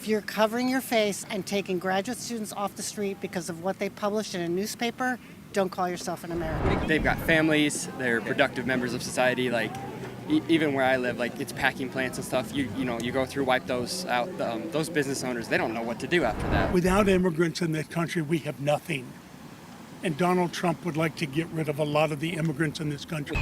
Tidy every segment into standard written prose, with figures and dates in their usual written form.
If you're covering your face and taking graduate students off the street because of what they published in a newspaper, don't call yourself an American. They've got families, they're productive members of society, like even where I live, like it's packing plants and stuff, you go through, wipe those out. Those business owners, they don't know what to do after that. Without immigrants in this country, we have nothing. And Donald Trump would like to get rid of a lot of the immigrants in this country.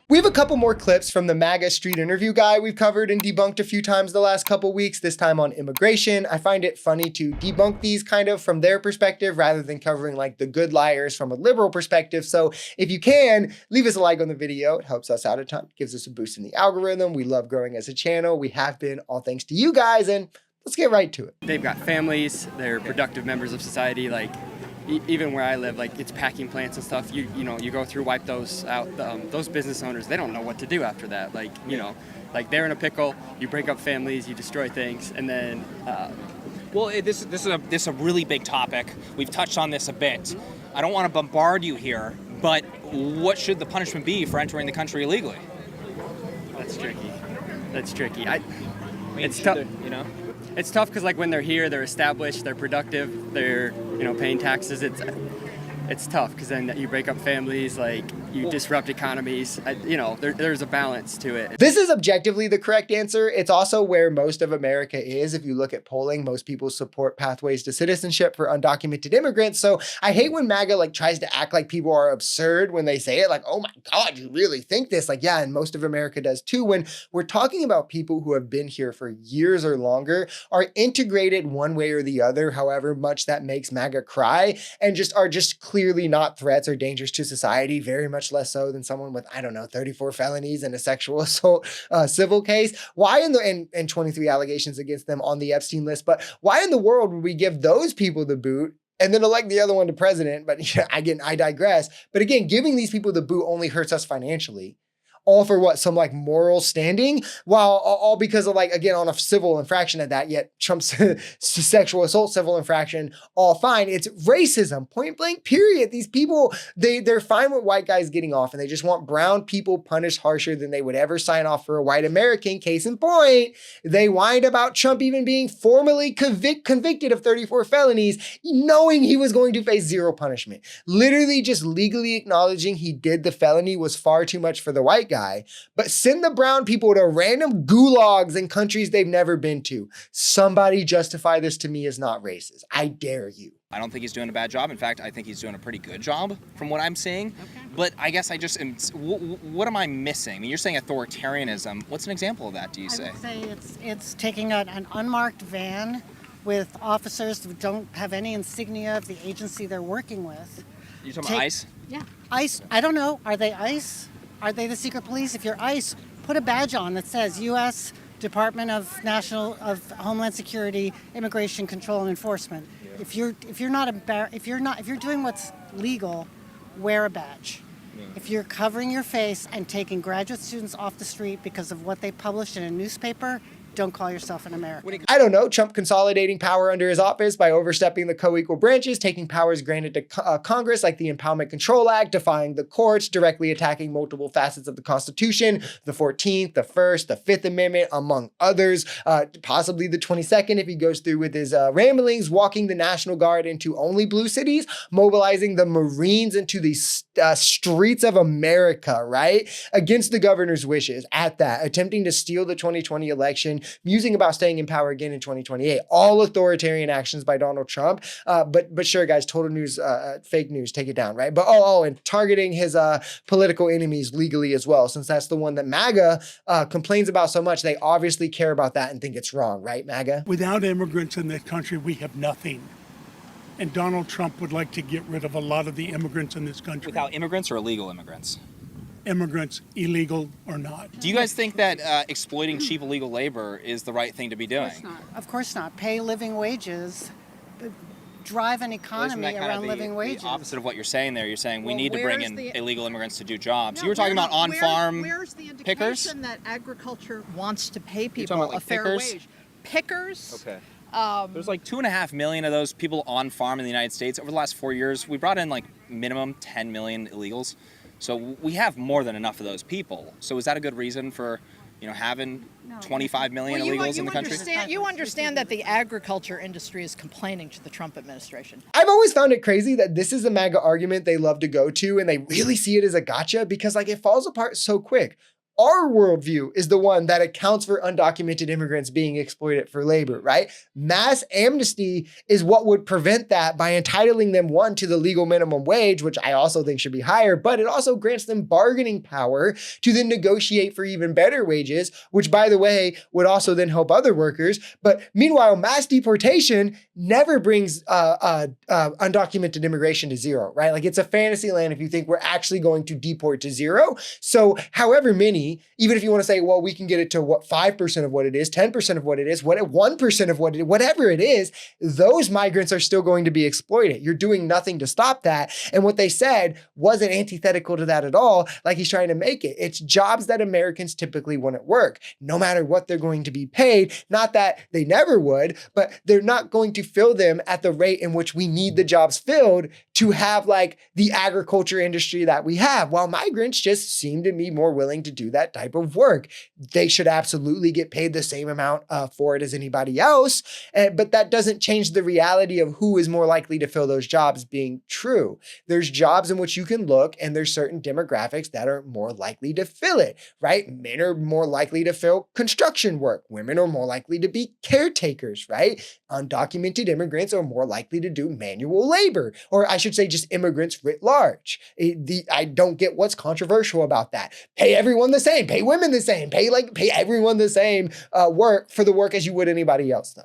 We have a couple more clips from the MAGA street interview guy we've covered and debunked a few times the last couple weeks, this time on immigration. I find it funny to debunk these kind of from their perspective rather than covering like the good liars from a liberal perspective. So if you can, leave us a like on the video. It helps us out a ton, gives us a boost in the algorithm. We love growing as a channel. We have been, all thanks to you guys, and let's get right to it. They've got families, they're productive members of society, like even where I live, like it's packing plants and stuff, you go through, wipe those out. Those business owners, they don't know what to do after that. Like, like they're in a pickle, you break up families, you destroy things, and then... Well, this is a really big topic. We've touched on this a bit. I don't want to bombard you here, but what should the punishment be for entering the country illegally? That's tricky. It's tough, It's tough because like when they're here, they're established, they're productive, they're paying taxes. It's tough because then you break up families, like you disrupt economies. There's a balance to it. This is objectively the correct answer. It's also where most of America is. If you look at polling, most people support pathways to citizenship for undocumented immigrants. So I hate when MAGA like tries to act like people are absurd when they say it, like, oh my God, you really think this? Like, yeah, and most of America does too. When we're talking about people who have been here for years or longer, are integrated one way or the other, however much that makes MAGA cry, and are just clearly not threats or dangers to society, very much less so than someone with, 34 felonies and a sexual assault civil case. Why and 23 allegations against them on the Epstein list, but why in the world would we give those people the boot and then elect the other one to president? But again, I digress. But again, giving these people the boot only hurts us financially. All for what? Some like moral standing? While all because of like, again, on a civil infraction at that, yet Trump's sexual assault civil infraction, all fine. It's racism, point blank, period. These people, they're fine with white guys getting off and they just want brown people punished harsher than they would ever sign off for a white American. Case in point, they whined about Trump even being formally convicted of 34 felonies, knowing he was going to face zero punishment. Literally just legally acknowledging he did the felony was far too much for the white guy, but send the brown people to random gulags in countries they've never been to. Somebody justify this to me as not racist. I dare you. I don't think he's doing a bad job. In fact, I think he's doing a pretty good job from what I'm seeing. Okay. But I guess I just am, what am I missing? I mean, you're saying authoritarianism. What's an example of that, do you say? I would say it's taking an unmarked van with officers who don't have any insignia of the agency they're working with. You're talking about ICE? Yeah. ICE, I don't know. Are they ICE? Are they the secret police? If you're ICE, put a badge on that says U.S. Department of Homeland Security, Immigration Control and Enforcement. Yeah. If you're doing what's legal, wear a badge. Yeah. If you're covering your face and taking graduate students off the street because of what they published in a newspaper, don't call yourself an American. I don't know, Trump consolidating power under his office by overstepping the co-equal branches, taking powers granted to Congress like the Impoundment Control Act, defying the courts, directly attacking multiple facets of the Constitution, the 14th, the 1st, the 5th Amendment, among others, possibly the 22nd if he goes through with his ramblings, walking the National Guard into only blue cities, mobilizing the Marines into the streets of America, right? Against the governor's wishes at that, attempting to steal the 2020 election, musing about staying in power again in 2028. All authoritarian actions by Donald Trump. But sure, guys, total news, fake news, take it down, right? But and targeting his political enemies legally as well, since that's the one that MAGA complains about so much. They obviously care about that and think it's wrong, right, MAGA? Without immigrants in this country, we have nothing. And Donald Trump would like to get rid of a lot of the immigrants in this country. Without immigrants or illegal immigrants? Immigrants, illegal or not. Do you guys think that exploiting cheap illegal labor is the right thing to be doing? Of course not. Of course not. Pay living wages. Drive an economy around living wages. The opposite of what you're saying there. You're saying we need to bring in illegal immigrants to do jobs. No, you were talking about on-farm pickers? Where's the indication that agriculture wants to pay people a fair wage? Pickers? Okay. There's like 2.5 million of those people on farm in the United States. Over the last 4 years, we brought in like minimum 10 million illegals. So we have more than enough of those people. So is that a good reason for, having 25 million illegals in the country? You understand that the agriculture industry is complaining to the Trump administration. I've always found it crazy that this is a MAGA argument they love to go to, and they really see it as a gotcha because like it falls apart so quick. Our worldview is the one that accounts for undocumented immigrants being exploited for labor, right? Mass amnesty is what would prevent that by entitling them, one, to the legal minimum wage, which I also think should be higher, but it also grants them bargaining power to then negotiate for even better wages, which, by the way, would also then help other workers. But meanwhile, mass deportation never brings undocumented immigration to zero, right? Like it's a fantasy land if you think we're actually going to deport to zero. So however many, even if you want to say, well, we can get it to what 5% of what it is, 10% of what it is, 1% of what it is, whatever it is, those migrants are still going to be exploited. You're doing nothing to stop that. And what they said wasn't antithetical to that at all, like he's trying to make it. It's jobs that Americans typically wouldn't work, no matter what they're going to be paid. Not that they never would, but they're not going to fill them at the rate in which we need the jobs filled to have like the agriculture industry that we have, while migrants just seem to be more willing to do that type of work. They should absolutely get paid the same amount for it as anybody else, but that doesn't change the reality of who is more likely to fill those jobs being true. There's jobs in which you can look and there's certain demographics that are more likely to fill it, right? Men are more likely to fill construction work. Women are more likely to be caretakers, right? Undocumented immigrants are more likely to do manual labor, or I should say just immigrants writ large. I don't get what's controversial about that. Pay everyone the same, pay women the same, pay everyone the same work for the work as you would anybody else though.